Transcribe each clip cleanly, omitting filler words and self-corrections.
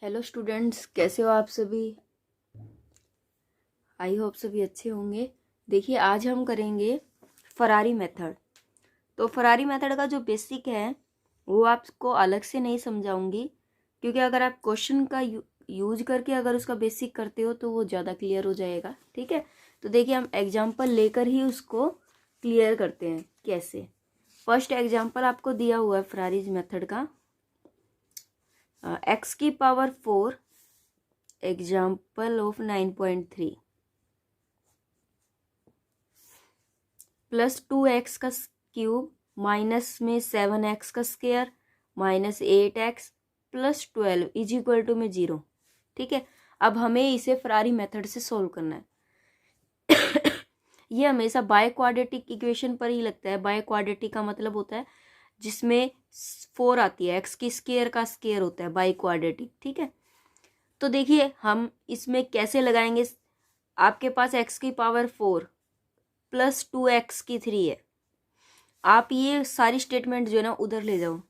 Hello students, कैसे हो आप सभी। आई होप सभी अच्छे होंगे। देखिए, आज हम करेंगे फरारी मेथड। तो फरारी मेथड का जो बेसिक है वो आपको अलग से नहीं समझाऊंगी, क्योंकि अगर आप क्वेश्चन का यूज करके अगर उसका बेसिक करते हो तो वो ज़्यादा क्लियर हो जाएगा। ठीक है, तो देखिए हम एग्जाम्पल लेकर ही उसको क्लियर करते हैं। कैसे? फर्स्ट एग्जाम्पल आपको दिया हुआ है फरारी मेथड का, x की power 4 example of 9.3 plus 2x का क्यूब माइनस में 7x का square minus 8x plus 12 is equal to में 0। ठीक है, अब हमें इसे फरारी मेथड से सोल्व करना है। ये हमेशा बाय क्वाड्रेटिक इक्वेशन पर ही लगता है। बाय क्वाड्रेटिक का मतलब होता है जिसमें 4 आती है, x की स्क्वायर का स्क्वायर होता है बाय क्वाड्रेटिक। ठीक है, तो देखिए हम इसमें कैसे लगाएंगे। आपके पास x की पावर 4 प्लस 2x की 3 है। आप ये सारी स्टेटमेंट जो है ना उधर ले जाओ।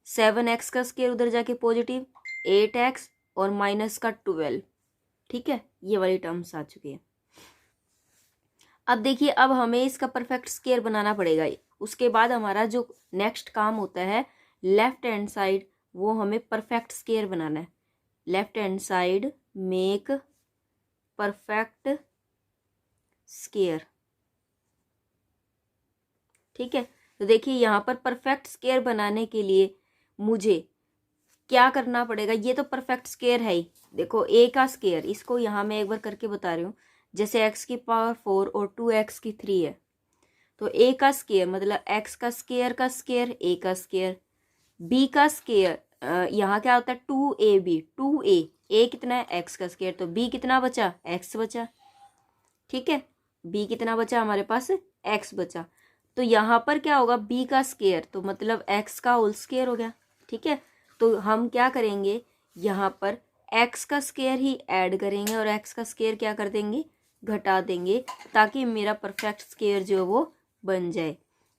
7x का स्क्वायर उधर जाके पॉजिटिव, 8x और माइनस का 12। ठीक है, ये वाली टर्म्स आ चुकी है। अब देखिए, अब हमें इसका परफेक्ट स्क्वायर बनाना पड़ेगा। उसके बाद हमारा जो नेक्स्ट काम होता है लेफ्ट हैंड साइड, वो हमें परफेक्ट स्क्वायर बनाना है। Left hand side make perfect square. ठीक है, तो देखिए यहाँ पर परफेक्ट स्क्वायर बनाने के लिए मुझे क्या करना पड़ेगा। ये तो परफेक्ट स्क्वायर है ही। देखो a का स्क्वायर, इसको यहाँ मैं एक बार करके बता रही हूँ। जैसे x की पावर 4 और 2x की 3 है, तो a का स्क्वायर मतलब x का स्क्वायर का स्क्वायर a का स्क्वायर। b का स्क्वायर यहाँ क्या होता है 2ab, 2a, a कितना है x का स्क्वायर, तो b कितना बचा x बचा। ठीक है, b कितना बचा हमारे पास x बचा। तो यहाँ पर क्या होगा b का स्क्वायर, तो मतलब x का होल स्क्वायर हो गया। ठीक है, तो हम क्या करेंगे यहाँ पर x का स्क्वायर ही ऐड करेंगे और x का स्क्वायर क्या कर देंगे घटा देंगे, ताकि मेरा परफेक्ट स्क्वायर जो है वो बन जाए।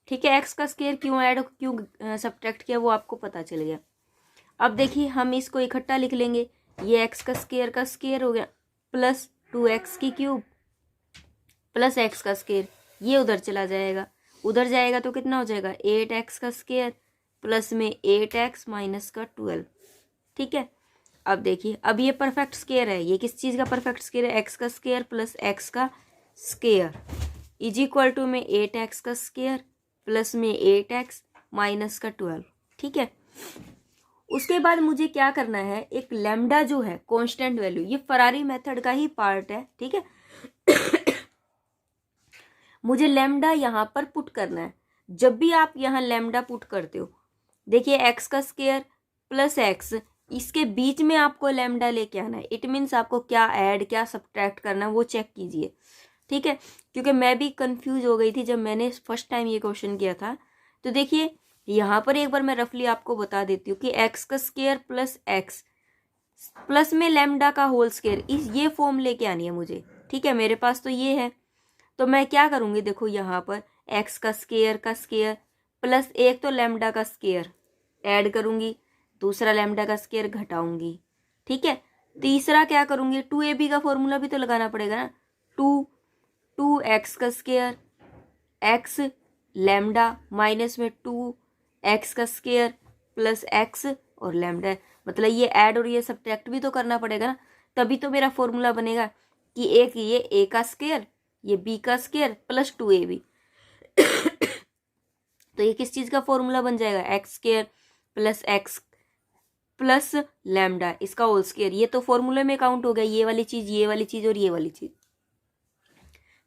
ठीक है, x का स्क्वायर क्यों ऐड क्यों सब्ट्रैक्ट किया वो आपको पता चल गया। अब देखिए हम इसको इकट्ठा लिख लेंगे। ये x का स्क्वायर हो गया प्लस 2x की क्यूब प्लस x का स्क्वायर, ये उधर चला जाएगा। उधर जाएगा तो कितना हो जाएगा 8x का स्क्वायर प्लस में 8x माइनस का 12। ठीक है, अब देखिए अब ये परफेक्ट स्क्वायर है। ये किस चीज़ का परफेक्ट स्क्वायर है, x का स्क्वायर प्लस x का स्क्वायर इज इक्वल टू में 8x का स्क्वायर प्लस में 8x माइनस का 12। ठीक है, उसके बाद मुझे क्या करना है, एक लैम्डा जो है कांस्टेंट वैल्यू, ये फरारी मेथड का ही पार्ट है। ठीक है, मुझे लैम्डा यहाँ पर पुट करना है। जब भी आप यहाँ लैम्डा पुट करते हो, देखिए x का स्क्वायर प्लस x, इसके बीच में आपको लैम्डा लेके आना है। इट मीन्स आपको क्या ऐड क्या सब्ट्रैक्ट करना है वो चेक कीजिए। ठीक है, क्योंकि मैं भी कंफ्यूज हो गई थी जब मैंने फर्स्ट टाइम ये क्वेश्चन किया था। तो देखिए यहाँ पर एक बार मैं रफली आपको बता देती हूँ कि x का स्क्वायर प्लस x प्लस में लैम्डा का होल स्क्वायर, इस ये फॉर्म लेके आनी है मुझे। ठीक है, मेरे पास तो ये है, तो मैं क्या करूँगी, देखो यहाँ पर x का स्क्वायर प्लस एक तो लैम्डा का स्क्वायर ऐड करूँगी, दूसरा लैम्डा का स्क्वायर घटाऊँगी। ठीक है, तीसरा क्या करूँगी 2ab का फॉर्मूला भी तो लगाना पड़ेगा ना। 2x का स्क्वायर x लैम्डा माइनस में 2x का स्क्वायर प्लस x और लैम्डा, मतलब ये ऐड और ये सब्ट्रैक्ट भी तो करना पड़ेगा ना, तभी तो मेरा फॉर्मूला बनेगा कि एक ये a का स्क्वायर ये b का स्क्वायर प्लस 2ab। तो ये किस चीज़ का फॉर्मूला बन जाएगा, x square plus x plus lambda इसका होल स्क्वायर। ये तो फॉर्मूले में काउंट हो गया, ये वाली चीज़ और ये वाली चीज़।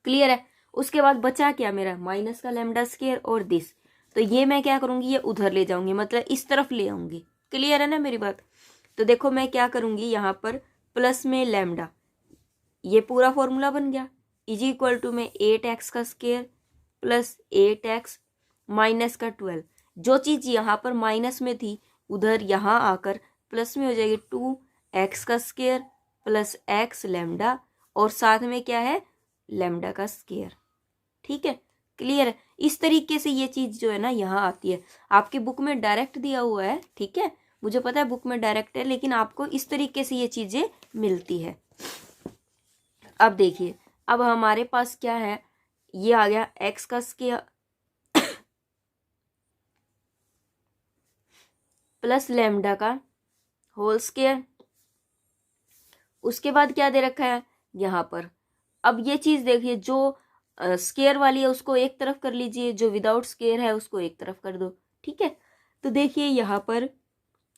क्लियर है। उसके बाद बचा क्या मेरा माइनस का लैम्डा स्क्वायर और दिस, तो ये मैं क्या करूँगी ये उधर ले जाऊँगी, मतलब इस तरफ ले आऊँगी। क्लियर है ना मेरी बात। तो देखो मैं क्या करूँगी यहाँ पर प्लस में लैम्डा, ये पूरा फॉर्मूला बन गया इज इक्वल टू में 8x का स्क्वायर प्लस 8x माइनस का 12। जो चीज़ यहाँ पर माइनस में थी उधर यहाँ आकर प्लस में हो जाएगी 2x का स्क्वायर प्लस x लैम्डा और साथ में क्या है लैम्डा का स्क्वायर। ठीक है, क्लियर है। इस तरीके से ये चीज़ जो है ना यहाँ आती है, आपकी बुक में डायरेक्ट दिया हुआ है। ठीक है, मुझे पता है बुक में डायरेक्ट है, लेकिन आपको इस तरीके से ये चीज़ें मिलती है। अब देखिए, अब हमारे पास क्या है, ये आ गया एक्स का स्क्वायर प्लस लैम्डा का होल स्क्वायर। उसके बाद क्या दे रखा है यहाँ पर, अब ये चीज़ देखिए, जो स्क्वायर वाली है उसको एक तरफ कर लीजिए, जो विदाउट स्क्वायर है उसको एक तरफ कर दो। ठीक है, तो देखिए यहाँ पर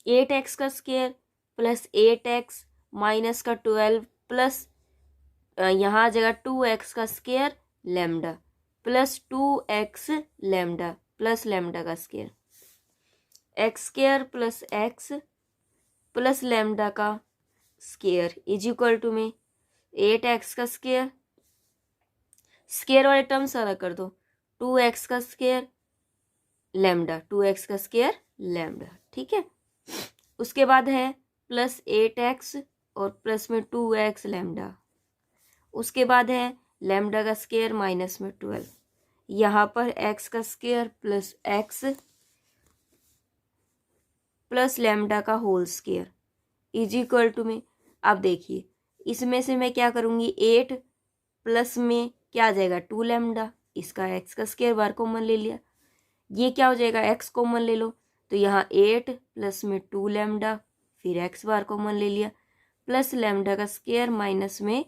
8x का स्क्वायर प्लस 8x माइनस का 12 प्लस यहाँ आ जाएगा 2x का square lambda plus 2x lambda plus lambda का square, x square plus x plus lambda का स्क्वायर इज इक्वल टू में 8x का स्क्वायर, स्क्वायर वाले टर्म सारा कर दो, 2x का स्क्वायर लैम्डा, 2x का स्क्वायर लैम्डा। ठीक है, उसके बाद है प्लस 8x और प्लस में 2x लैम्डा। उसके बाद है लैम्डा का स्क्वायर माइनस में 12, यहाँ पर x का square plus x plus lambda का whole square is equal to में, अब देखिए इसमें से मैं क्या करूँगी, 8 प्लस में क्या आ जाएगा 2 लैम्डा, इसका x का स्क्वायर बार कॉमन ले लिया, ये क्या हो जाएगा x कॉमन ले लो, तो यहाँ 8 प्लस में 2 लैम्डा फिर x बार कॉमन ले लिया प्लस लैम्डा का स्क्वायर माइनस में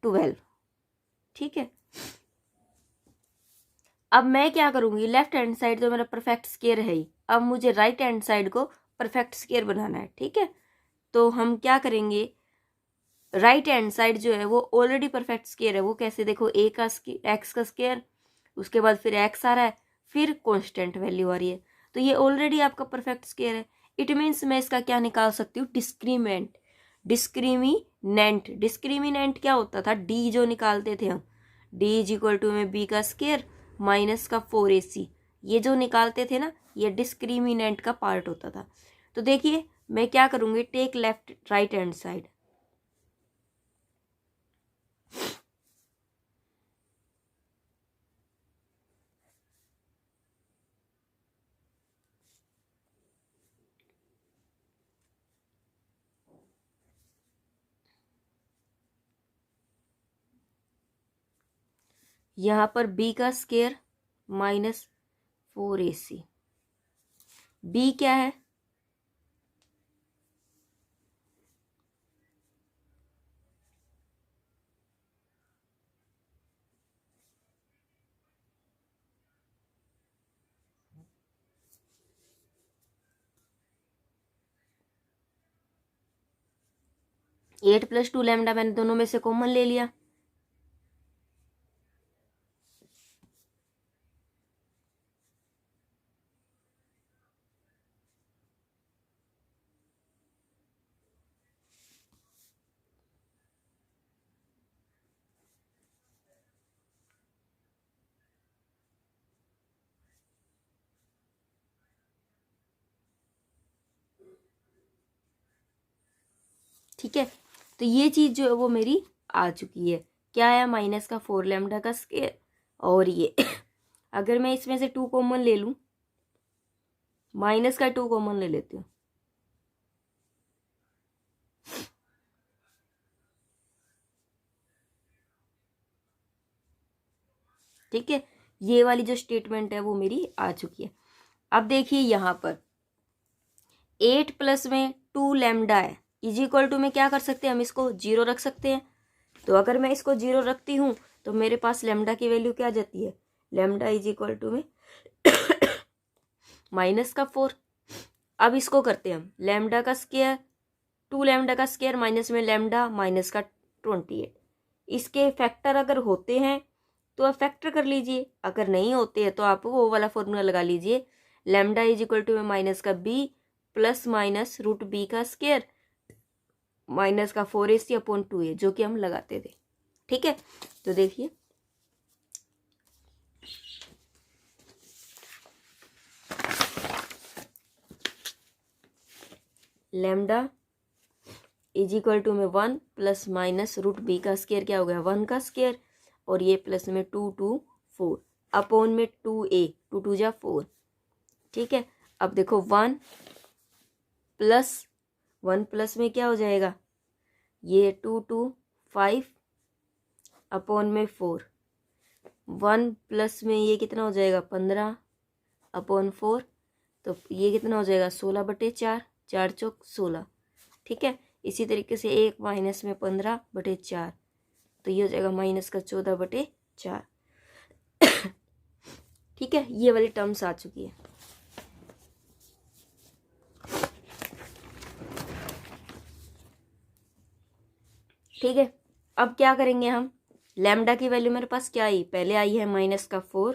12। ठीक है, अब मैं क्या करूँगी, लेफ्ट हैंड साइड तो मेरा परफेक्ट स्क्वायर है ही, अब मुझे राइट हैंड साइड को परफेक्ट स्क्वायर बनाना है। ठीक है, तो हम क्या करेंगे, राइट हैंड साइड जो है वो ऑलरेडी परफेक्ट स्क्वायर है, वो कैसे, देखो a का x का स्क्वायर, उसके बाद फिर x आ रहा है, फिर कांस्टेंट वैल्यू आ रही है, तो ये ऑलरेडी आपका परफेक्ट स्क्वायर है। इट मीन्स मैं इसका क्या निकाल सकती हूँ, डिस्क्रीमेंट, डिस्क्रीमिनेंट क्या होता था, d जो निकालते थे हम, d इज इक्वल टू में b का स्क्वायर माइनस का 4ac, ये जो निकालते थे ना, ये डिस्क्रीमिनेंट का पार्ट होता था। तो देखिए मैं क्या करूँगी, take left right hand side, यहाँ पर b का स्क्वायर माइनस 4ac, b क्या है, एट प्लस 2 लैम्डा मैंने दोनों में से कॉमन ले लिया, ठीक है, तो ये चीज़ जो है वो मेरी आ चुकी है, क्या है, माइनस का 4 लैम्डा का स्क्वायर, और ये अगर मैं इसमें से 2 कॉमन ले लूँ, माइनस का 2 कॉमन ले लेती हूँ, ठीक है, ये वाली जो स्टेटमेंट है वो मेरी आ चुकी है। अब देखिए यहाँ पर 8 प्लस में 2 लैम्डा है इज इक्वल टू में क्या कर सकते हैं, हम इसको 0 रख सकते हैं, तो अगर मैं इसको 0 रखती हूँ तो मेरे पास लैम्डा की वैल्यू क्या आ जाती है, लैम्डा इज इक्वल टू में माइनस का 4। अब इसको करते हैं हम, लैम्डा का स्क्वायर 2 लैम्डा का स्क्वायर माइनस में लैम्डा माइनस का 28, इसके फैक्टर अगर होते हैं तो आप फैक्टर कर लीजिए, अगर नहीं होते हैं तो आप वो वाला फॉर्मूला लगा लीजिए, लैम्डा इज इक्वल टू में माइनस का b plus minus root b का स्क्वायर माइनस का 4ac अपॉन 2a, जो कि हम लगाते थे। ठीक है, तो देखिए लैम्डा इज इक्वल टू में 1 प्लस माइनस रूट b का स्क्वायर क्या हो गया, 1 का स्क्वायर, और ये प्लस में 2 4 अपॉन में 2a, 2 2 जा 4। ठीक है, अब देखो 1 प्लस में क्या हो जाएगा, ये 2 अपॉन में 4, 1 प्लस में ये कितना हो जाएगा 15 अपॉन 4, तो ये कितना हो जाएगा 16/4, 4 चौक 16। ठीक है, इसी तरीके से 1 माइनस में 15/4, तो ये हो जाएगा -14/4। ठीक है, ये वाली टर्म्स आ चुकी है। ठीक है, अब क्या करेंगे हम, लैम्डा की वैल्यू मेरे पास क्या आई, पहले आई है -4,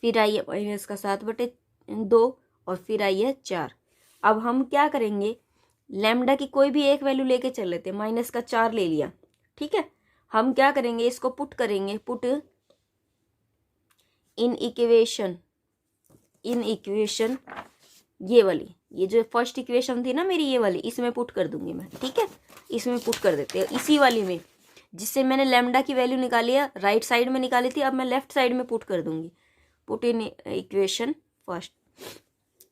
फिर आई है -7/2 और फिर आई है 4। अब हम क्या करेंगे, लैम्डा की कोई भी एक वैल्यू लेके चल लेते, -4 ले लिया। ठीक है, हम क्या करेंगे, इसको पुट करेंगे, पुट इन इक्वेशन ये वाली, ये जो फर्स्ट इक्वेशन थी ना मेरी, ये वाली, इसमें पुट कर दूंगी मैं। ठीक है, इसमें पुट कर देते हैं, इसी वाली में जिससे मैंने लैम्डा की वैल्यू निकाली है, राइट साइड में निकाली थी, अब मैं लेफ्ट साइड में पुट कर दूंगी। पुट इन इक्वेशन फर्स्ट,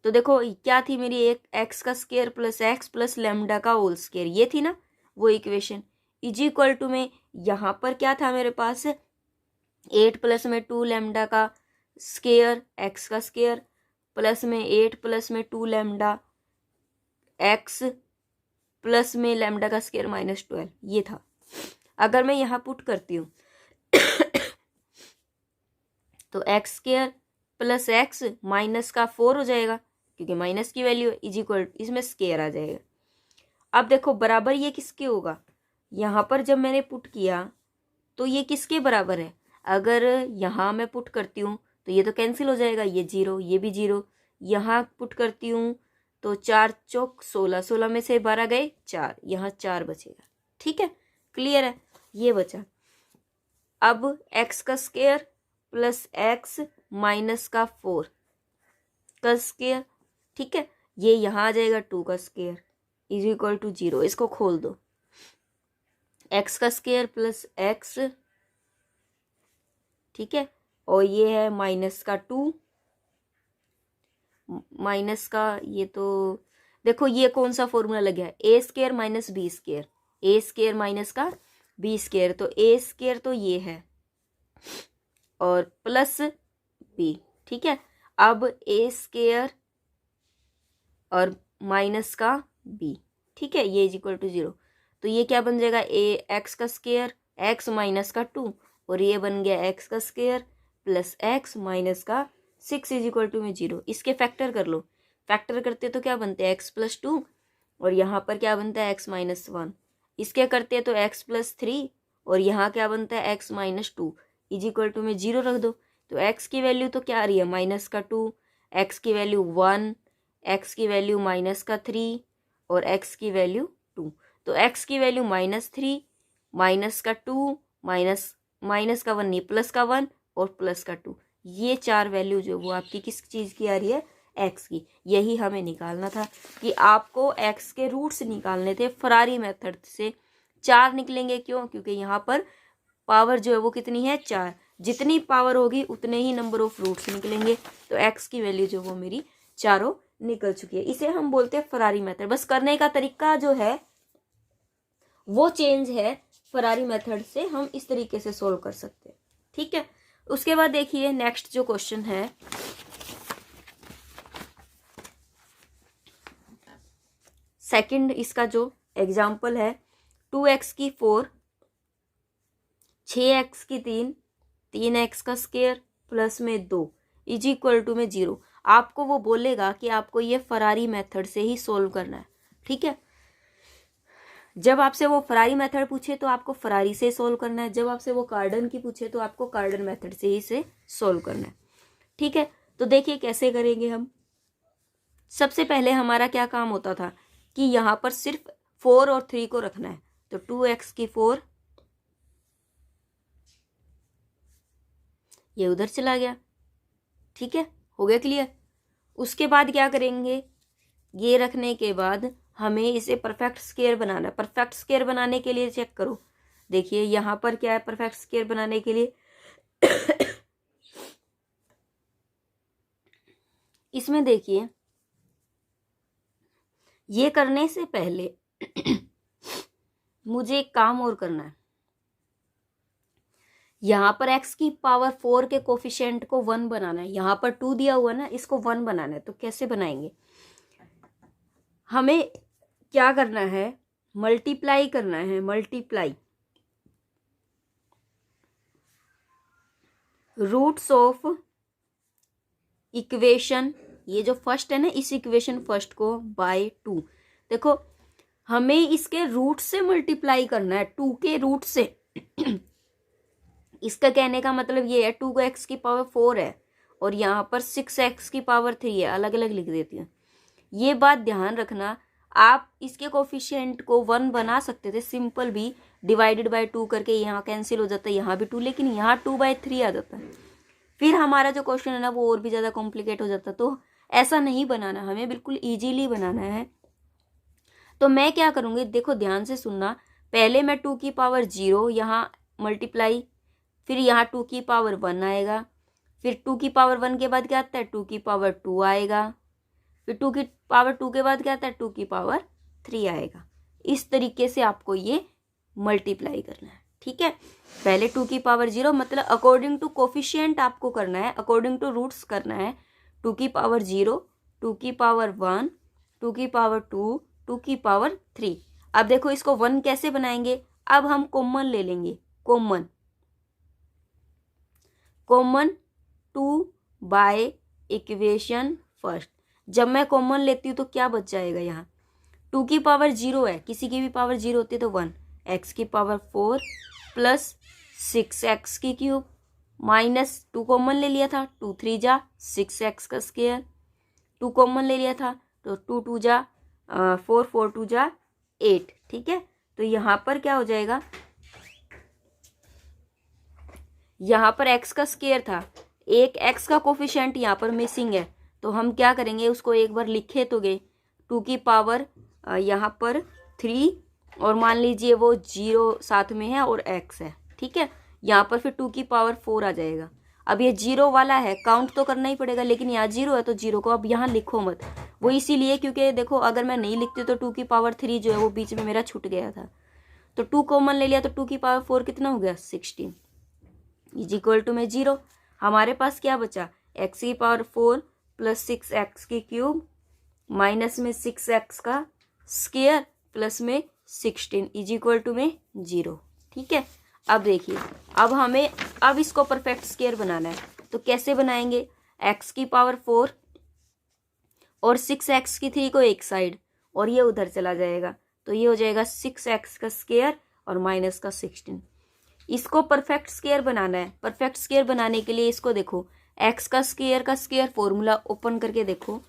तो देखो क्या थी मेरी, एक एक्स का square plus x plus lambda का होल स्क्वायर, ये थी ना वो इक्वेशन, इज इक्वल टू में यहाँ पर क्या था मेरे पास, 8 प्लस में 2 लैम्डा का स्क्वायर एक्स का स्क्वायर प्लस में 8 प्लस में 2 लैम्डा एक्स प्लस में लैम्डा का स्क्वायर -12, ये था। अगर मैं यहाँ पुट करती हूँ तो एक्स स्क्वायर प्लस एक्स -4 हो जाएगा, क्योंकि माइनस की वैल्यू इज इक्वल, इसमें स्क्वायर आ जाएगा। अब देखो बराबर ये किसके होगा, यहाँ पर जब मैंने पुट किया तो ये किसके बराबर है, अगर यहाँ मैं पुट करती हूँ तो ये तो कैंसिल हो जाएगा, ये 0, ये भी 0, यहाँ पुट करती हूँ तो 4 चौक 16, 16 में से 12 गए 4, यहाँ 4 बचेगा। ठीक है, क्लियर है, ये बचा। अब एक्स का स्क्वायर प्लस एक्स -4 का स्क्वायर, ठीक है, ये यहाँ आ जाएगा 2 का स्क्वायर इज इक्वल टू 0, इसको खोल दो, एक्स का स्क्वायर प्लस एक्स, ठीक है, और ये है -2 माइनस का, ये तो देखो ये कौन सा फॉर्मूला लग गया है, ए स्क्वायर माइनस बी स्क्वायर, ए स्क्वायर माइनस का बी स्क्वायर, तो ए स्क्वायर तो ये है और प्लस बी। ठीक है, अब ए स्क्वायर और माइनस का बी, ठीक है, ये इज इक्वल टू 0, तो ये क्या बन जाएगा, ए एक्स का स्क्वायर एक्स -2 और ये बन गया एक्स का स्क्वायर प्लस एक्स माइनस का 6 इज इक्वल टू में 0। इसके फैक्टर कर लो, फैक्टर करते तो क्या बनते हैं x+2 और यहाँ पर क्या बनता है x-1, इसके करते हैं तो x+3 और यहाँ क्या बनता है x-2 इज इक्वल टू में 0 रख दो, तो x की वैल्यू तो क्या आ रही है -2, x की वैल्यू 1, x की वैल्यू -3 और x की वैल्यू 2, तो x की वैल्यू -3 -2 माइनस का 1 नहीं प्लस का 1 और प्लस का 2, ये 4 वैल्यू जो वो आपकी किस चीज़ की आ रही है, x की। यही हमें निकालना था कि आपको x के रूट्स निकालने थे फरारी मेथड से। 4 निकलेंगे, क्यों, क्योंकि यहाँ पर पावर जो है वो कितनी है 4, जितनी पावर होगी उतने ही नंबर ऑफ रूट्स निकलेंगे, तो x की वैल्यू जो वो मेरी चारों निकल चुकी है। इसे हम बोलते हैं फरारी मेथड, बस करने का तरीका जो है वो चेंज है, फरारी मेथड से हम इस तरीके से सोल्व कर सकते हैं। ठीक है, उसके बाद देखिए नेक्स्ट जो क्वेश्चन है, सेकंड इसका जो एग्जाम्पल है, 2x की 4, 6x की 3, 3x का स्क्वायर प्लस में 2 इज इक्वल टू में 0। आपको वो बोलेगा कि आपको ये फरारी मेथड से ही सोल्व करना है। ठीक है, जब आपसे वो फरारी मेथड पूछे तो आपको फरारी से सोल्व करना है, जब आपसे वो कार्डन की पूछे तो आपको कार्डन मेथड से ही से सोल्व करना है। ठीक है, तो देखिए कैसे करेंगे हम। सबसे पहले हमारा क्या काम होता था कि यहाँ पर सिर्फ 4 और 3 को रखना है, तो 2x की 4 ये उधर चला गया। ठीक है, हो गया क्लियर। उसके बाद क्या करेंगे, ये रखने के बाद हमें इसे परफेक्ट स्क्वायर बनाना है। परफेक्ट स्क्वायर बनाने के लिए चेक करो, देखिए यहाँ पर क्या है परफेक्ट स्क्वायर बनाने के लिए इसमें देखिए ये करने से पहले मुझे एक काम और करना है। यहाँ पर x की पावर 4 के कोफिशिएंट को 1 बनाना है। यहाँ पर 2 दिया हुआ ना, इसको 1 बनाना है। तो कैसे बनाएंगे? हमें क्या करना है? मल्टीप्लाई करना है। मल्टीप्लाई रूट्स ऑफ इक्वेशन, ये जो फर्स्ट है ना, इस इक्वेशन फर्स्ट को बाय 2। देखो हमें इसके रूट से मल्टीप्लाई करना है, 2 के रूट से। इसका कहने का मतलब ये है 2 को x की पावर 4 है और यहाँ पर 6x की पावर 3 है। अलग अलग लिख देती हूँ। ये बात ध्यान रखना। आप इसके कोफिशिएंट को 1 बना सकते थे सिंपल भी, डिवाइडेड बाय 2 करके। यहाँ कैंसिल हो जाता है, यहाँ भी 2, लेकिन यहाँ 2/3 आ जाता है। फिर हमारा जो क्वेश्चन है ना वो और भी ज़्यादा कॉम्प्लिकेट हो जाता। तो ऐसा नहीं बनाना, हमें बिल्कुल ईजीली बनाना है। तो मैं क्या करूँगी, देखो ध्यान से सुनना। पहले मैं 2 की पावर 0 यहाँ मल्टीप्लाई, फिर यहाँ 2 की पावर 1 आएगा, फिर 2 की पावर 1 के बाद क्या आता है, 2 की पावर 2 आएगा, फिर 2 की पावर 2 के बाद क्या आता है, 2 की पावर 3 आएगा। इस तरीके से आपको ये मल्टीप्लाई करना है। ठीक है, पहले 2 की पावर 0 मतलब अकॉर्डिंग टू कोफिशिएंट आपको करना है, अकॉर्डिंग टू रूट्स करना है। 2 की पावर 0, 2 की पावर 1, 2 की पावर 2, 2 की पावर 3। अब देखो इसको 1 कैसे बनाएंगे? अब हम कॉमन ले लेंगे। Common 2 by equation first. जब मैं कॉमन लेती हूँ तो क्या बच जाएगा? यहाँ 2 की पावर 0 है, किसी की भी पावर 0 होती है तो 1, x की पावर 4 प्लस 6x की क्यूब माइनस 2 कॉमन ले लिया था, 2 3 जा 6x का स्क्वायर, 2 कॉमन ले लिया था तो 2 2 जा 4 4 2 जा 8। ठीक है, तो यहाँ पर क्या हो जाएगा, यहाँ पर x का स्क्वायर था, एक x का कोफिशिएंट यहाँ पर मिसिंग है। तो हम क्या करेंगे, उसको एक बार लिखे तो गए 2 की पावर यहाँ पर 3 और मान लीजिए वो 0 साथ में है और x है। ठीक है, यहाँ पर फिर 2 की पावर 4 आ जाएगा। अब ये 0 वाला है, काउंट तो करना ही पड़ेगा, लेकिन यहाँ 0 है तो 0 को अब यहाँ लिखो मत। वो इसीलिए क्योंकि देखो अगर मैं नहीं लिखती तो 2 की पावर 3 जो है वो बीच में मेरा छूट गया था। तो 2 कॉमन ले लिया तो 2 की पावर 4 कितना हो गया, 16 इज इक्वल टू में 0। हमारे पास क्या बचा, x की पावर 4 प्लस 6x की क्यूब माइनस में 6x का स्क्वायर प्लस में 16 इज इक्वल टू में 0। ठीक है, अब देखिए, अब इसको परफेक्ट स्क्वायर बनाना है। तो कैसे बनाएंगे, x की पावर 4 और 6x की 3 को एक साइड और ये उधर चला जाएगा, तो ये हो जाएगा 6x का स्क्वायर और माइनस का 16। इसको परफेक्ट स्क्वायर बनाना है। परफेक्ट स्क्वायर बनाने के लिए इसको देखो, x का स्क्वायर फॉर्मूला ओपन करके देखो,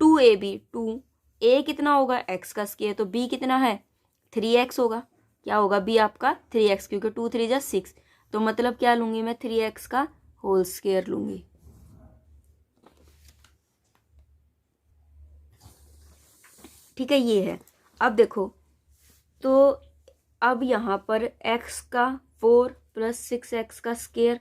2ab 2a कितना होगा, x का स्क्वायर, तो b कितना है 3x होगा। क्या होगा b आपका 3x, क्योंकि 2 3 जा 6, तो मतलब क्या लूंगी मैं 3x का होल स्क्वायर लूंगी। ठीक है, ये है। अब देखो, तो अब यहाँ पर x का 4 प्लस 6x का स्क्वायर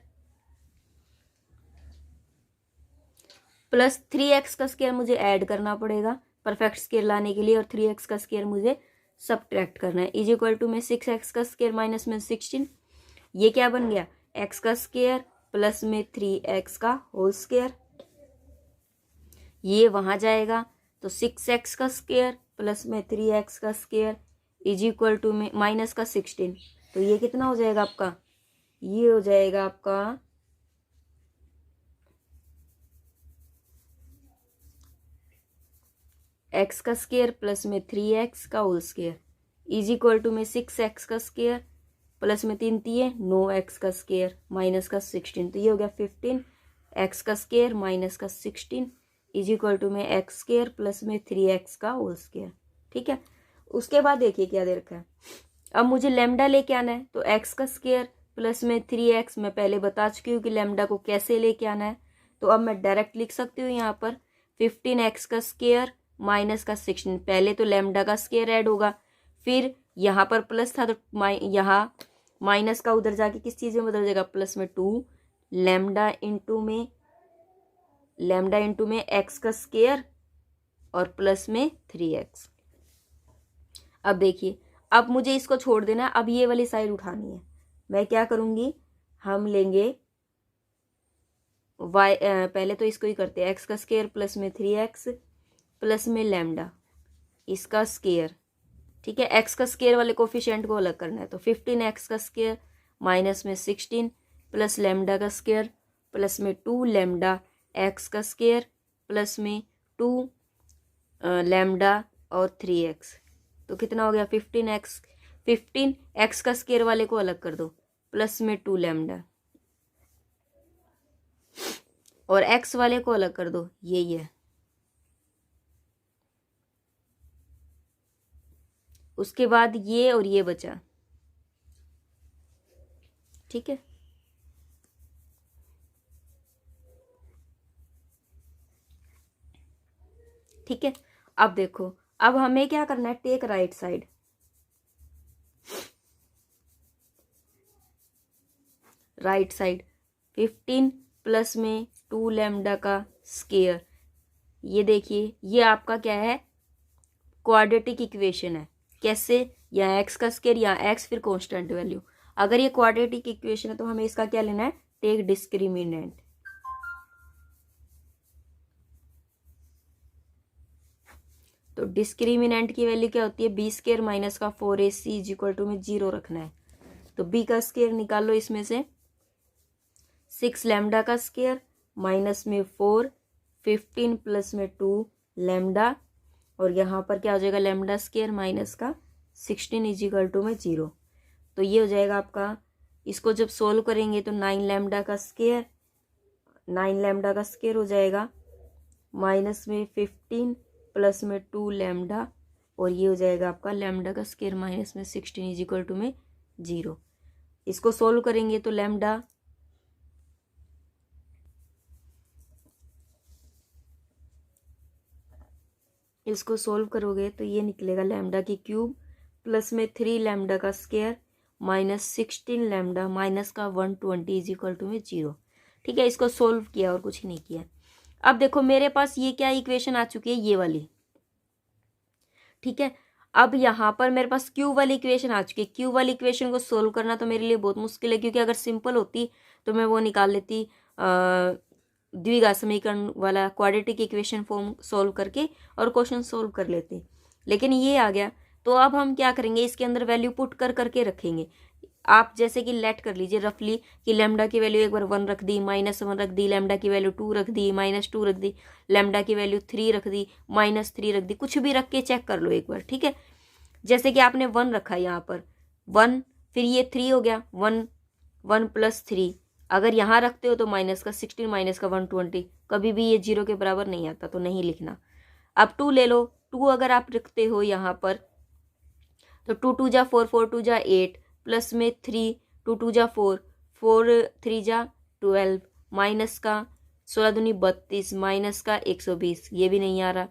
प्लस 3x का स्क्वायर मुझे ऐड करना पड़ेगा परफेक्ट स्क्वायर लाने के लिए, और 3x का स्क्वायर मुझे सब्ट्रैक्ट करना है। इज इक्वल टू में 6x का स्क्वायर माइनस में 16, ये क्या बन गया, x का स्क्वायर प्लस में 3x का होल स्क्वायर। ये वहां जाएगा तो 6x का स्क्वायर प्लस में 3x का स्क्वायर इज इक्वल टू में माइनस का 16, तो ये कितना हो जाएगा आपका, ये हो जाएगा आपका x का स्क्वायर प्लस में 3x का whole square is equal to में 6x का स्क्वायर प्लस में 3 3 9x का स्क्वायर माइनस का 16, तो ये हो गया 15 x का स्क्वायर माइनस का 16 इज इक्वल टू में x स्क्वायर प्लस में 3x का होल स्क्वायर। ठीक है, उसके बाद देखिए क्या दे रखा है, अब मुझे लैम्डा लेके आना है। तो x का स्क्वायर प्लस में 3x, मैं पहले बता चुकी हूँ कि लैम्डा को कैसे लेके आना है। तो अब मैं डायरेक्ट लिख सकती हूँ यहाँ पर 15x का स्क्वायर माइनस का 16। पहले तो लैम्डा का स्क्वायर ऐड होगा, फिर यहाँ पर प्लस था तो यहाँ माइनस का उधर जाके किस चीज़ में बदल जाएगा, प्लस में 2 लैम्डा इंटू में x का स्क्वायर और प्लस में 3x। अब देखिए, अब मुझे इसको छोड़ देना, अब ये वाली साइड उठानी है। मैं क्या करूँगी, हम लेंगे y, पहले तो इसको ही करते हैं, x का स्क्वायर प्लस में 3x प्लस में लैम्डा इसका स्क्वायर। ठीक है, x का स्क्वायर वाले कोफिशिएंट को अलग करना है, तो 15x का स्क्वायर माइनस में 16 प्लस लैम्डा का स्क्वायर प्लस में 2 लैम्डा x का स्क्वायर प्लस में 2 लैम्डा और 3x। तो कितना हो गया 15x। 15x का स्क्वायर वाले को अलग कर दो, प्लस में 2 लैम्डा, और x वाले को अलग कर दो, यही है। उसके बाद ये और ये बचा। ठीक है, ठीक है। अब देखो, अब हमें क्या करना है, take right side. Right side 15 plus में 2 लैम्डा का स्क्वायर। ये देखिए, ये आपका क्या है, क्वाड्रेटिक इक्वेशन है। कैसे, यहाँ x का स्क्वायर, यहाँ x फिर कांस्टेंट वैल्यू। अगर ये क्वाड्रेटिक इक्वेशन है तो हमें इसका क्या लेना है, टेक डिस्क्रिमिनेंट। तो डिस्क्रिमिनेंट की वैल्यू क्या होती है, बी स्क्वायर माइनस का 4ac इज इक्वल टू में 0 रखना है। तो b का स्क्वायर निकाल लो, इसमें से 6 लैम्डा का स्क्वायर माइनस में 4, 15 प्लस में 2 लैम्डा, और यहाँ पर क्या हो जाएगा, लैम्डा स्क्वायर माइनस का 16 इज इक्वल टू में 0। तो ये हो जाएगा आपका, इसको जब सोल्व करेंगे तो 9 लैम्डा का स्क्वायर, 9 लैम्डा का स्क्वायर हो जाएगा माइनस में 15 प्लस में 2 लैम्डा, और ये हो जाएगा आपका लैम्डा का स्क्वायर माइनस में 16 इज इक्वल टू में 0। इसको सोल्व करेंगे तो लैम्डा, इसको सोल्व करोगे तो ये निकलेगा लैम्डा की क्यूब प्लस में 3 लैम्डा का स्क्वायर माइनस 16 लैम्डा माइनस का 120 इज इक्वल टू में 0। ठीक है, इसको सोल्व किया और कुछ नहीं किया। अब देखो मेरे पास ये क्या इक्वेशन आ चुकी है, ये वाली। ठीक है, अब यहाँ पर मेरे पास क्यू वाली इक्वेशन आ चुकी है। क्यू वाली इक्वेशन को सोल्व करना तो मेरे लिए बहुत मुश्किल है, क्योंकि अगर सिंपल होती तो मैं वो निकाल लेती, द्विघात समीकरण वाला क्वाड्रेटिक इक्वेशन फॉर्म सोल्व करके और क्वेश्चन सोल्व कर लेते। लेकिन ये आ गया, तो अब हम क्या करेंगे, इसके अंदर वैल्यू पुट करके रखेंगे। आप जैसे कि लेट कर लीजिए रफली कि लैम्डा की वैल्यू एक बार 1 रख दी, -1 रख दी, लैम्डा की वैल्यू 2 रख दी, -2 रख दी, लैम्डा की वैल्यू 3 रख दी, -3 रख दी, कुछ भी रख के चेक कर लो एक बार। ठीक है, जैसे कि आपने 1 रखा है यहाँ पर 1, फिर ये 3 हो गया, 1 प्लस 3, अगर यहाँ रखते हो तो माइनस का 16 माइनस का 120, कभी भी ये 0 के बराबर नहीं आता, तो नहीं लिखना। अब 2 ले लो, 2 अगर आप रखते हो यहाँ पर तो 2 2 जा 4, 4 2 जा 8 प्लस में 3, 2 2 जा 4, 4 3 जा 12 माइनस का 16 दूनी 32 माइनस का 120, ये भी नहीं आ रहा।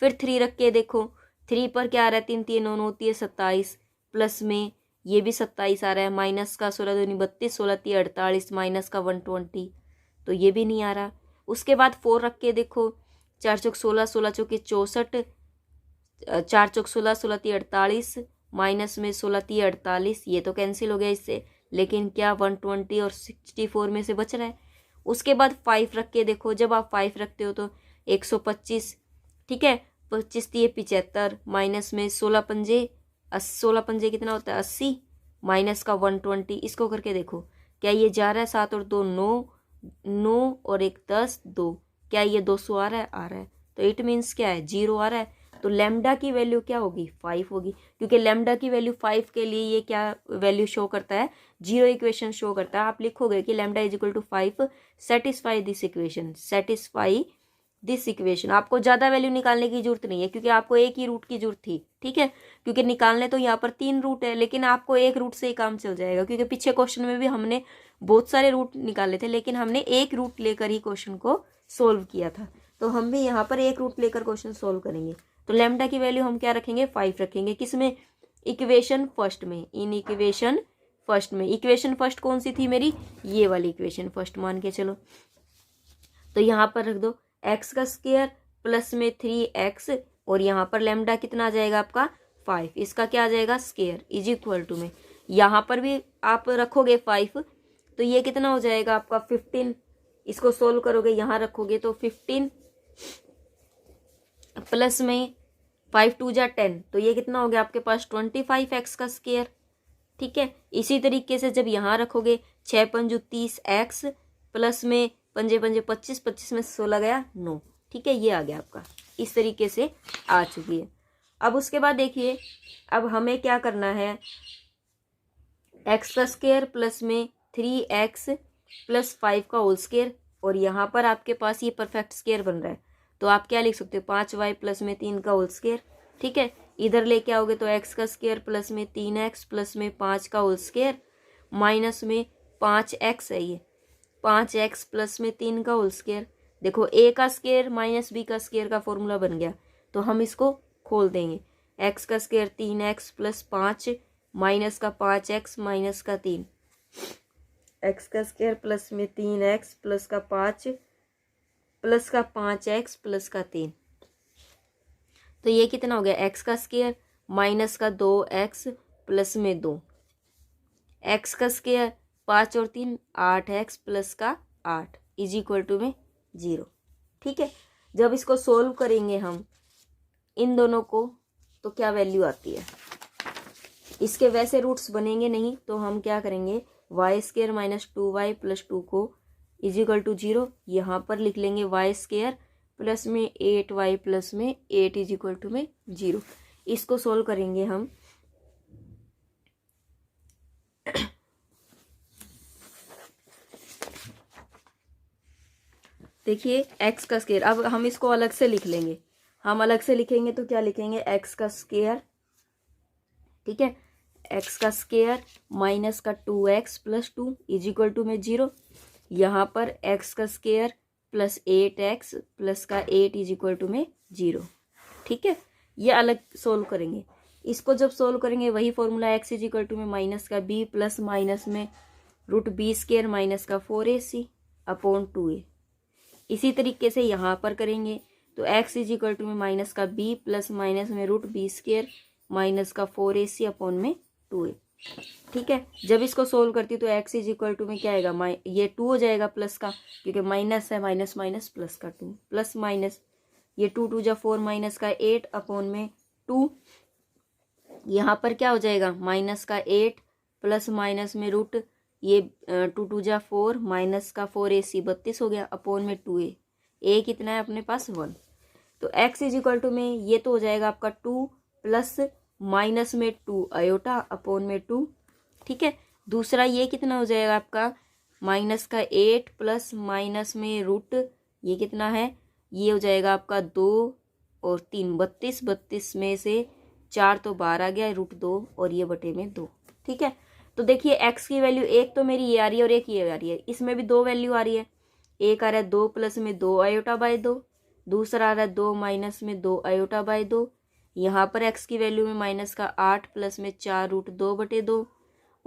फिर 3 रख के देखो, 3 पर क्या आ रहा है, 3 3 9 होती है 27, प्लस में ये भी 27 आ रहा है, माइनस का 16 दूनी 32, 16 3 48 माइनस का 120, तो ये भी नहीं आ रहा। उसके बाद 4 रख के देखो, 4 चौक 16, 16 चौके 64, 4 चौक 16, 16 3 48 माइनस में 16 3 48, ये तो कैंसिल हो गया इससे, लेकिन क्या 120 और 64 में से बच रहा है। उसके बाद 5 रख के देखो, जब आप 5 रखते हो तो 125, ठीक है, 25 3 75 माइनस में 16 पंजे 16 पंजे कितना होता है 80 माइनस का 120, इसको करके देखो क्या ये जा रहा है, 7 और 2 9, 9 और 1 10 2, क्या ये 200 आ रहा है, आ रहा है, तो इट मीन्स क्या है 0 आ रहा है। तो लैम्डा की वैल्यू क्या होगी 5 होगी, क्योंकि लैम्डा की वैल्यू 5 के लिए ये क्या वैल्यू शो करता है, 0 इक्वेशन शो करता है। आप लिखोगे कि lambda is equal to 5, satisfy this equation, satisfy this equation. आपको ज़्यादा वैल्यू निकालने की जरूरत नहीं है, क्योंकि आपको एक ही रूट की जरूरत थी। ठीक है, क्योंकि निकालने तो यहाँ पर 3 रूट है, लेकिन आपको एक रूट से ही काम चल जाएगा, क्योंकि पीछे क्वेश्चन में भी हमने बहुत सारे रूट निकाले थे, लेकिन हमने एक रूट लेकर ही क्वेश्चन को सोल्व किया था। तो हम भी यहाँ पर एक रूट लेकर क्वेश्चन सोल्व करेंगे। तो लैम्डा की वैल्यू हम क्या रखेंगे 5 रखेंगे, किसमें, इक्वेशन फर्स्ट में, इन इक्वेशन फर्स्ट में। इक्वेशन फर्स्ट कौन सी थी मेरी, ये वाली इक्वेशन फर्स्ट मान के चलो। तो यहाँ पर रख दो x का स्क्वायर प्लस में 3x, और यहाँ पर लैम्डा कितना आ जाएगा आपका 5, इसका क्या आ जाएगा स्क्वायर इज इक्वल टू में, यहाँ पर भी आप रखोगे 5 तो ये कितना हो जाएगा आपका 15, इसको सोल्व करोगे यहाँ रखोगे तो 15 प्लस में 5 2 जा 10, तो ये कितना हो गया आपके पास 25x का स्क्वायर। ठीक है, इसी तरीके से जब यहाँ रखोगे 6 पंजू 30x प्लस में पंजे पंजे 25, 25 में 16 गया 9। ठीक है, ये आ गया आपका, इस तरीके से आ चुकी है। अब उसके बाद देखिए, अब हमें क्या करना है, x का स्क्वायर प्लस में 3x प्लस 5 का होल स्क्वायर, और यहाँ पर आपके पास ये परफेक्ट स्क्वायर बन रहा है, तो आप क्या लिख सकते हो 5y प्लस में 3 का होल स्क्वायर। ठीक है, इधर लेके आओगे तो x का स्क्वायर प्लस में 3x प्लस में 5 का होल स्क्वायर माइनस में 5x है, ये 5x प्लस में 3 का होल स्क्वायर। देखो a का स्क्वायर माइनस b का स्क्वायर का फॉर्मूला बन गया, तो हम इसको खोल देंगे। x का स्क्वायर 3x प्लस 5 माइनस का 5x माइनस का 3, x का स्क्वायर प्लस में 3x प्लस का 5 प्लस का 5x प्लस का 3, तो ये कितना हो गया x का स्क्वायर माइनस का 2x प्लस में 2, x का स्क्वायर 5 और 3 8x प्लस का 8 इज इक्वल टू में 0। ठीक है, जब इसको सोल्व करेंगे हम इन दोनों को तो क्या वैल्यू आती है, इसके वैसे रूट्स बनेंगे नहीं, तो हम क्या करेंगे Y square minus 2y plus 2 को इज इक्वल टू 0, यहाँ पर लिख लेंगे वाई स्क्वायर प्लस में 8y प्लस में 8 इज इक्वल टू में 0। इसको सोल्व करेंगे हम, देखिए x का स्क्वायर, अब हम इसको अलग से लिख लेंगे, हम अलग से लिखेंगे तो क्या लिखेंगे x का स्क्वायर, ठीक है, x का स्क्वायर माइनस का 2x plus 2 is equal to में 0, यहाँ पर x का स्क्वायर प्लस 8x प्लस का 8 इज इक्वल टू में 0। ठीक है, ये अलग सोल्व करेंगे, इसको जब सोल्व करेंगे वही formula x is equal to में माइनस का b प्लस माइनस में रूट बी स्क्वायर माइनस का 4ac अपॉन 2a। इसी तरीके से यहाँ पर करेंगे तो x इज इक्वल टू में माइनस का b प्लस माइनस में रूट बी स्क्वायर माइनस का 4ac अपॉन में 2a। ठीक है, जब इसको सोल्व करती तो x इज इक्वल टू में क्या आएगा, ये 2 हो जाएगा प्लस का, क्योंकि माइनस है, माइनस माइनस प्लस का 2 प्लस माइनस ये 2 2 जा 4 माइनस का 8 अपॉन में 2, यहाँ पर क्या हो जाएगा माइनस का 8 प्लस माइनस में रूट ये 2 2 जा 4 माइनस का 4ac 32 हो गया अपॉन में 2a, a कितना है अपने पास 1, तो x इज इक्वल टू में ये तो हो जाएगा आपका 2 प्लस माइनस में 2 आयोटा अपॉन में 2। ठीक है, दूसरा ये कितना हो जाएगा आपका माइनस का 8 प्लस माइनस में रूट ये कितना है, ये हो जाएगा आपका 2 और 3 32, 32 में से 4 तो बाहर आ गया रूट 2 और ये बटे में 2। ठीक है, तो देखिए x की वैल्यू एक तो मेरी ये आ रही है और एक ये आ रही है, इसमें भी 2 वैल्यू आ रही है, एक आ रहा है 2 प्लस में 2 आयोटा बाय 2, दूसरा आ रहा है 2 माइनस में 2 आयोटा बाय 2, यहाँ पर x की वैल्यू में माइनस का 8 प्लस में 4 रूट 2 बटे 2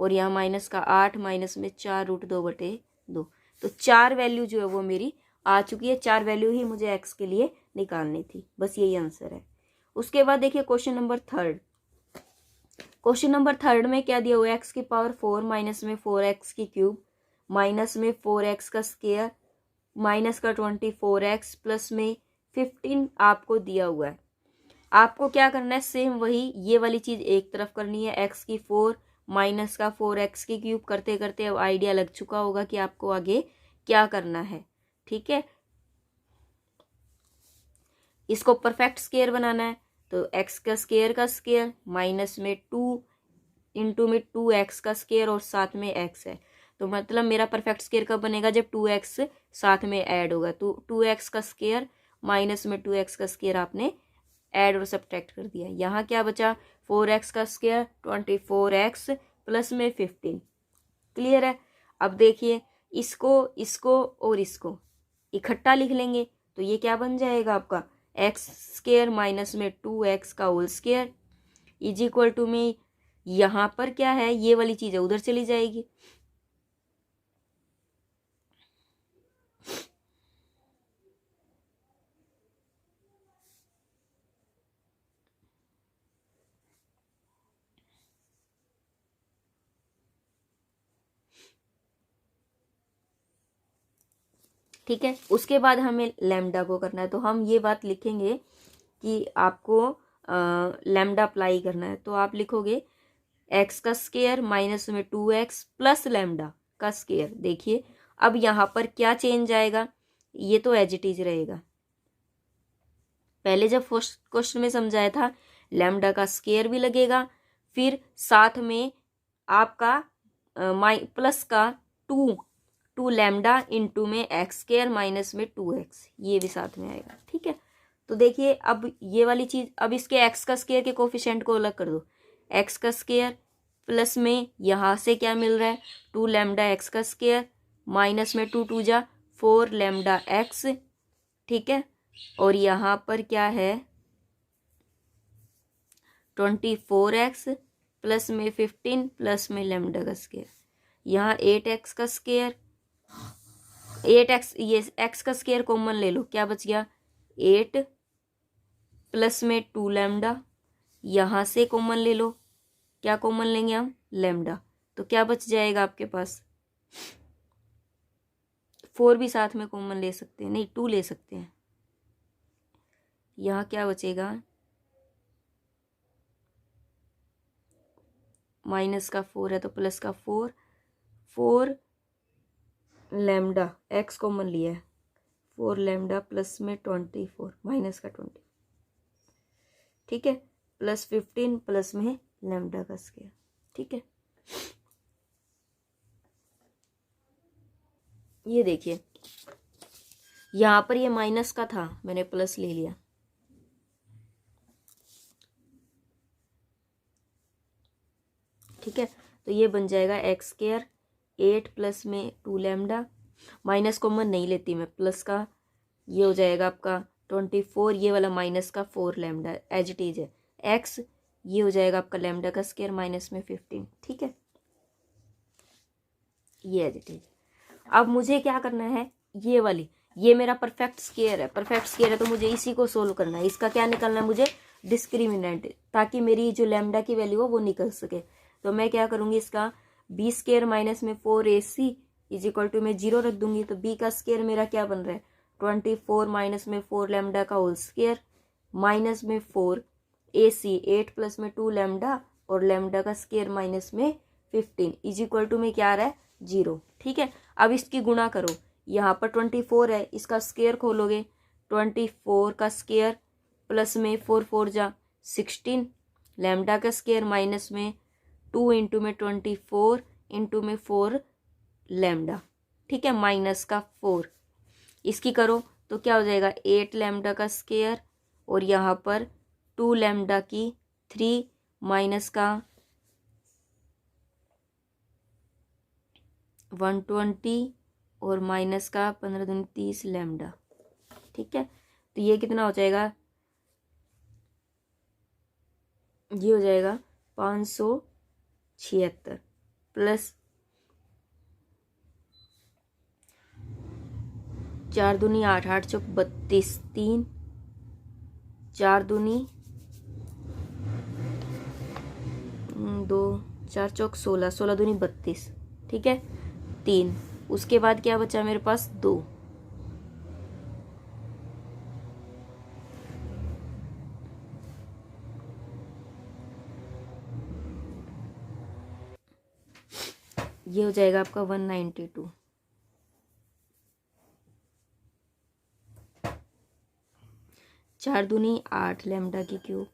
और यहाँ माइनस का 8 माइनस में 4 रूट 2 बटे 2, तो 4 वैल्यू जो है वो मेरी आ चुकी है, 4 वैल्यू ही मुझे x के लिए निकालनी थी, बस यही आंसर है। उसके बाद देखिए question number third, question number third में क्या दिया हुआ है, x की पावर 4 माइनस में 4x की क्यूब माइनस में 4x का स्क्वायर माइनस का 24x प्लस में 15 आपको दिया हुआ है। आपको क्या करना है, सेम वही ये वाली चीज एक तरफ करनी है, x की 4 माइनस का 4x की क्यूब करते करते अब आइडिया लग चुका होगा कि आपको आगे क्या करना है। ठीक है, इसको परफेक्ट स्क्वायर बनाना है, तो x का स्क्वायर माइनस में 2 इंटू में 2x का स्क्वायर और साथ में x है, तो मतलब मेरा परफेक्ट स्क्वायर कब बनेगा, जब 2x साथ में ऐड होगा, तो 2x का स्क्वायर माइनस में 2x का स्क्वायर आपने ऐड और सब्ट्रैक्ट कर दिया, यहाँ क्या बचा 4x का स्क्वायर 24x प्लस में 15। क्लियर है, अब देखिए इसको और इसको इकट्ठा लिख लेंगे तो ये क्या बन जाएगा आपका x स्क्वायर माइनस में 2x का whole square is equal to में यहाँ पर क्या है, ये वाली चीज़ है उधर चली जाएगी, ठीक है। उसके बाद हमें लैम्डा को करना है, तो हम ये बात लिखेंगे कि आपको लैम्डा अप्लाई करना है। तो आप लिखोगे एक्स का स्केयर माइनस में 2x प्लस लैम्डा का स्केयर। देखिए अब यहाँ पर क्या चेंज आएगा, ये तो एज इट इज रहेगा। पहले जब फर्स्ट क्वेश्चन में समझाया था लैम्डा का स्केयर भी लगेगा, फिर साथ में आपका प्लस का टू लैम्डा इंटू में एक्स स्केयर माइनस में 2x, ये भी साथ में आएगा। ठीक है। तो देखिए अब ये वाली चीज, अब इसके एक्स का स्केयर के कोफिशिएंट को अलग कर दो। एक्स का स्केयर प्लस में यहाँ से क्या मिल रहा है 2 लैम्डा एक्स का स्केयर माइनस में 2 2 जा 4 लैम्डा एक्स। ठीक है। और यहाँ पर क्या है 24x प्लस में 15 प्लस में लैम्डा का स्केयर। यहाँ 8x का स्केयर, 8x, ये x का स्केयर कॉमन ले लो, क्या बच गया 8 प्लस में 2 लैम्डा। यहाँ से कॉमन ले लो, क्या कॉमन लेंगे हम लैम्डा, तो क्या बच जाएगा आपके पास 4 भी साथ में कॉमन ले सकते हैं, नहीं 2 ले सकते हैं। यहाँ क्या बचेगा माइनस का 4 है तो प्लस का 4 लैम्डा एक्स कॉमन लिया है 4 लैम्डा प्लस में 24 माइनस का 20। ठीक है। प्लस 15 प्लस में लैम्डा का स्क्वायर। ठीक है। ये देखिए यहाँ पर ये माइनस का था, मैंने प्लस ले लिया। ठीक है। तो ये बन जाएगा एक्स स्क्वायर 8 प्लस में 2 लैम्डा, माइनस कॉमन नहीं लेती मैं, प्लस का ये हो जाएगा आपका 24, ये वाला माइनस का 4 लैम्डा एज इट इज है एक्स, ये हो जाएगा आपका लैम्डा का स्क्वायर माइनस में 15। ठीक है। ये एज इट इज। अब मुझे क्या करना है, ये वाली, ये मेरा परफेक्ट स्क्वायर है, परफेक्ट स्क्वायर है तो मुझे इसी को सोल्व करना है। इसका क्या निकलना है मुझे डिस्क्रिमिनेंट, ताकि मेरी जो लैम्डा की वैल्यू हो वो निकल सके। तो मैं क्या करूँगी, इसका बी स्क्वायर माइनस में 4ac इज इक्वल टू मैं 0 रख दूंगी, तो बी का स्क्वायर मेरा क्या बन रहा है 24 माइनस में 4 लैम्डा का होल स्क्वायर माइनस में 4ac 8 प्लस में 2 लैम्डा और लैम्डा का स्क्वायर माइनस में 15 इज इक्वल टू में क्या आ रहा है 0। ठीक है। अब इसकी गुणा करो, यहाँ पर 24 है, इसका स्क्वायर खोलोगे 24 का स्क्वायर प्लस में 4 4 जा 16 लैम्डा का स्क्वायर माइनस में 2 इंटू में 24 इंटू में 4 लैम्डा। ठीक है। माइनस का 4, इसकी करो तो क्या हो जाएगा 8 लैम्डा का स्क्वायर और यहाँ पर 2 लैम्डा की 3 माइनस का 120 और माइनस का 15 दूनी 30 लैम्डा। ठीक है। तो ये कितना हो जाएगा, ये हो जाएगा 576 प्लस 4 दूनी 8 8 चौक 32 3 4 दूनी 2 4 चौक 16 16 दूनी 32। ठीक है। 3, उसके बाद क्या बचा मेरे पास 2, ये हो जाएगा आपका 192। चार दूनी 8 लैम्डा की क्यूब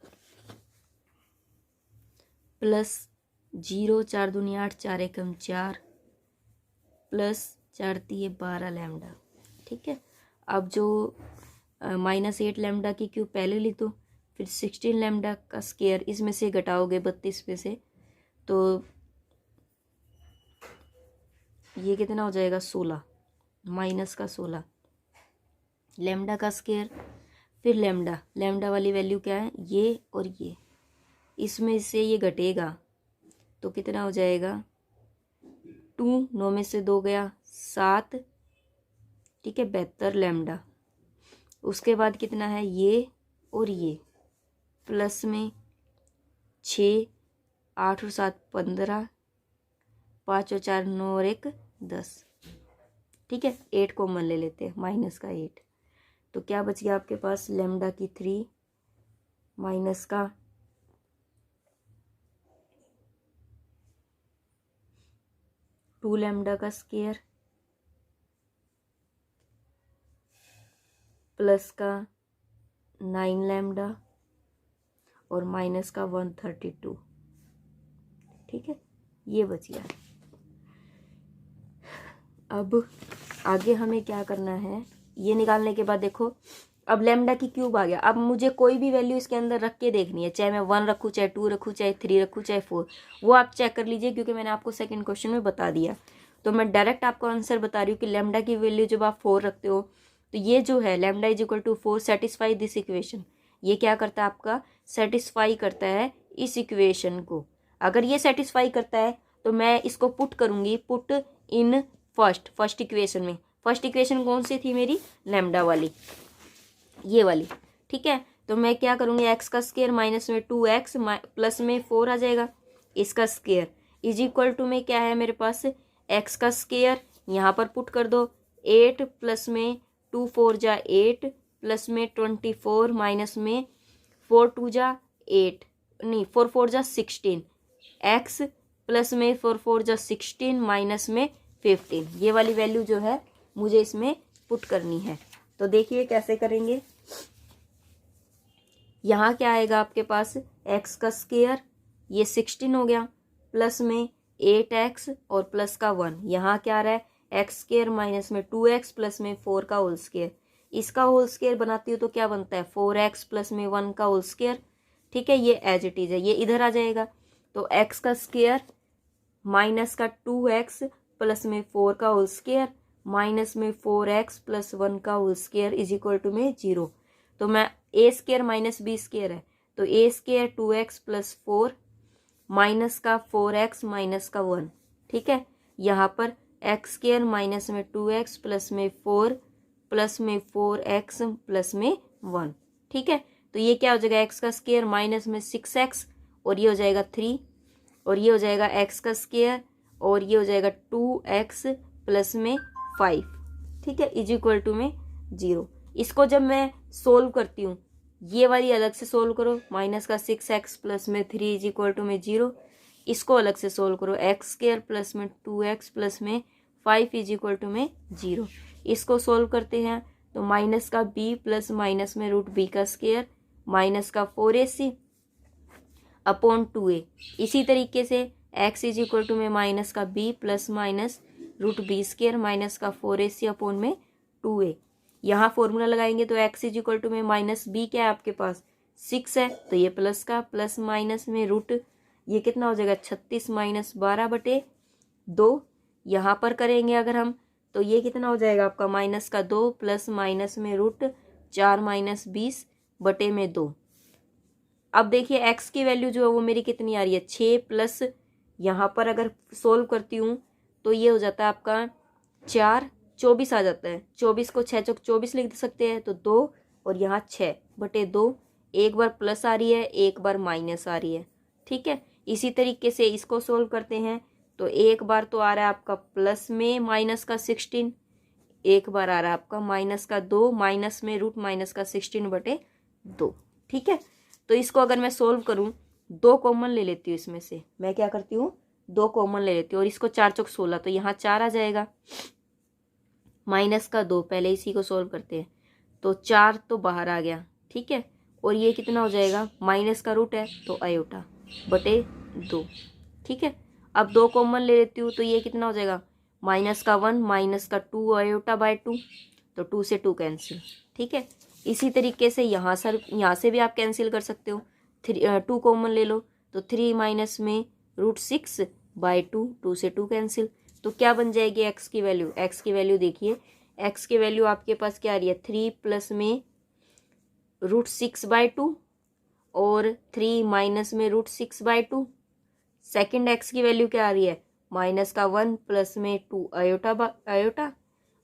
प्लस 0 4 दूनी 8 4 एकम 4 प्लस 4 दिए 12 लैम्डा। ठीक है। अब जो -8 लैम्डा की क्यूब पहले लिख दो, फिर 16 लैम्डा का स्क्वायर इसमें से घटाओगे 32 में से, तो ये कितना हो जाएगा 16 माइनस का 16 लैम्डा का स्क्वायर, फिर लैम्डा वाली वैल्यू क्या है ये और ये, इसमें से ये घटेगा तो कितना हो जाएगा 2, 9 में से 2 गया 7। ठीक है। 72 लैम्डा। उसके बाद कितना है ये और ये प्लस में 6 8 और 7 15 5 और 4 9 और 1 10। ठीक है, 8 कॉमन ले लेते हैं, माइनस का 8, तो क्या बच गया आपके पास, लैम्डा की 3 माइनस का 2 लैम्डा का स्क्वायर प्लस का 9 लैम्डा और माइनस का 132। ठीक है, ये बच गया। अब आगे हमें क्या करना है, ये निकालने के बाद देखो अब लैम्डा की क्यूब आ गया। अब मुझे कोई भी वैल्यू इसके अंदर रख के देखनी है, चाहे मैं 1 रखूँ, चाहे 2 रखूँ, चाहे 3 रखूँ, चाहे 4, वो आप चेक कर लीजिए, क्योंकि मैंने आपको सेकंड क्वेश्चन में बता दिया। तो मैं डायरेक्ट आपको आंसर बता रही हूँ कि लैम्डा की वैल्यू जब आप 4 रखते हो तो ये जो है lambda is equal to 4 satisfy this equation. ये क्या करता है आपका, सेटिस्फाई करता है इस इक्वेशन को। अगर ये सेटिस्फाई करता है तो मैं इसको पुट करूँगी, पुट इन फर्स्ट इक्वेशन में। फर्स्ट इक्वेशन कौन सी थी मेरी, लैम्डा वाली, ये वाली। ठीक है, तो मैं क्या करूँगी, एक्स का स्क्वायर माइनस में 2x प्लस में 4 आ जाएगा, इसका स्क्वायर इज इक्वल टू में क्या है मेरे पास, एक्स का स्क्वायर यहाँ पर पुट कर दो, 8 प्लस में 2 4 जा 8 प्लस में 24 माइनस में 4 2 जा 8 नहीं 4 4 जा 16, एक्स प्लस में 4 4 जा 16 माइनस में 15। ये वाली वैल्यू जो है मुझे इसमें पुट करनी है। तो देखिए कैसे करेंगे। यहाँ क्या आएगा आपके पास, x का स्क्वायर ये 16 हो गया, प्लस में 8x और प्लस का 1। यहाँ क्या आ रहा है, एक्स स्क्वायर माइनस में 2x प्लस में 4 का होल स्क्वायर। इसका होल स्क्वायर बनाती हूँ तो क्या बनता है, 4x प्लस में 1 का होल स्क्वायर। ठीक है, ये एज इट इज है, ये इधर आ जाएगा। तो x का स्क्वायर माइनस का 2x प्लस में 4 का होल स्क्वायर माइनस में 4x प्लस 1 का whole square is equal to में 0। तो मैं A square minus B square है, तो ए स्क्वायर 2x प्लस 4 माइनस का 4x माइनस का 1। ठीक है, यहाँ पर एक्स स्क्वायर माइनस में 2x प्लस में 4 प्लस में 4x प्लस में 1। ठीक है, तो ये क्या हो जाएगा, एक्स का स्क्वायर माइनस में 6x और ये हो जाएगा 3 और ये हो जाएगा एक्स का स्क्वायर और ये हो जाएगा 2x प्लस में 5। ठीक है, इज इक्वल टू में 0। इसको जब मैं सोल्व करती हूँ, ये वाली अलग से सोल्व करो, माइनस का 6x प्लस में 3 इज इक्वल टू में 0। इसको अलग से सोल्व करो, एक्स स्क्वायर प्लस में 2x प्लस में 5 इज इक्वल टू में 0। इसको सोल्व करते हैं तो माइनस का b प्लस माइनस में रूट b का स्क्वायर माइनस का 4ac अपॉन 2a। इसी तरीके से x इज इक्वल टू में माइनस का b plus minus root b square minus का 4ac अपॉन में 2a। यहाँ फॉर्मूला लगाएंगे तो x इज इक्वल टू में माइनस b क्या है आपके पास 6 है, तो ये प्लस का प्लस माइनस में रूट ये कितना हो जाएगा 36 माइनस 12/2। यहाँ पर करेंगे अगर हम तो ये कितना हो जाएगा आपका माइनस का 2 प्लस माइनस में रूट 4 माइनस 20/2। अब देखिए x की वैल्यू जो है वो मेरी कितनी आ रही है 6 प्लस यहाँ पर अगर सोल्व करती हूँ तो ये हो जाता है आपका 4 24 आ जाता है। 24 को 6 चौक 24 लिख सकते हैं, तो 2 और यहाँ 6/2। एक बार प्लस आ रही है, एक बार माइनस आ रही है। ठीक है, इसी तरीके से इसको सोल्व करते हैं तो एक बार तो आ रहा है आपका प्लस में माइनस का 16, एक बार आ रहा है आपका माइनस का 2 माइनस में रूट माइनस का 16/2। ठीक है, तो इसको अगर मैं सोल्व करूँ 2 कॉमन ले लेती हूँ, इसमें से मैं क्या करती हूँ 2 कॉमन ले लेती हूँ और इसको 4 चौक 16, तो यहाँ 4 आ जाएगा माइनस का 2, पहले इसी को सोल्व करते हैं तो 4 तो बाहर आ गया। ठीक है, और ये कितना हो जाएगा माइनस का रूट है तो i/2। ठीक है, अब 2 कॉमन ले लेती हूँ तो ये कितना हो जाएगा माइनस का 1 माइनस का 2 i/2, तो 2 से 2 कैंसिल। ठीक है, इसी तरीके से यहाँ से भी आप कैंसिल कर सकते हो, 2 कॉमन ले लो तो 3 माइनस में रूट 6/2, 2 से 2 कैंसिल। तो क्या बन जाएगी x की वैल्यू, x की वैल्यू देखिए, x की वैल्यू आपके पास क्या आ रही है 3 प्लस में रूट 6/2 और 3 माइनस में रूट 6/2। सेकेंड x की वैल्यू क्या आ रही है माइनस का 1 प्लस में 2 आयोटा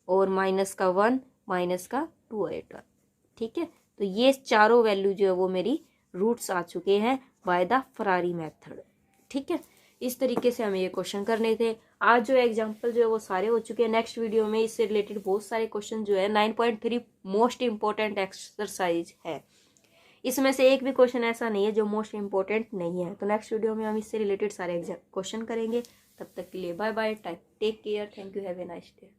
और माइनस का 1 माइनस का 2 आयोटा। ठीक है, तो ये चारों वैल्यू जो है वो मेरी रूट्स आ चुके हैं बाय द फरारी मेथड। ठीक है, इस तरीके से हमें ये क्वेश्चन करने थे। आज जो एग्जाम्पल जो है वो सारे हो चुके हैं। नेक्स्ट वीडियो में इससे रिलेटेड बहुत सारे क्वेश्चन जो है 9.3 मोस्ट इंपॉर्टेंट एक्सरसाइज है, इसमें से एक भी क्वेश्चन ऐसा नहीं है जो मोस्ट इंपॉर्टेंट नहीं है। तो नेक्स्ट वीडियो में हम इससे रिलेटेड सारे क्वेश्चन करेंगे। तब तक के लिए bye bye, take care, thank you, have a nice day.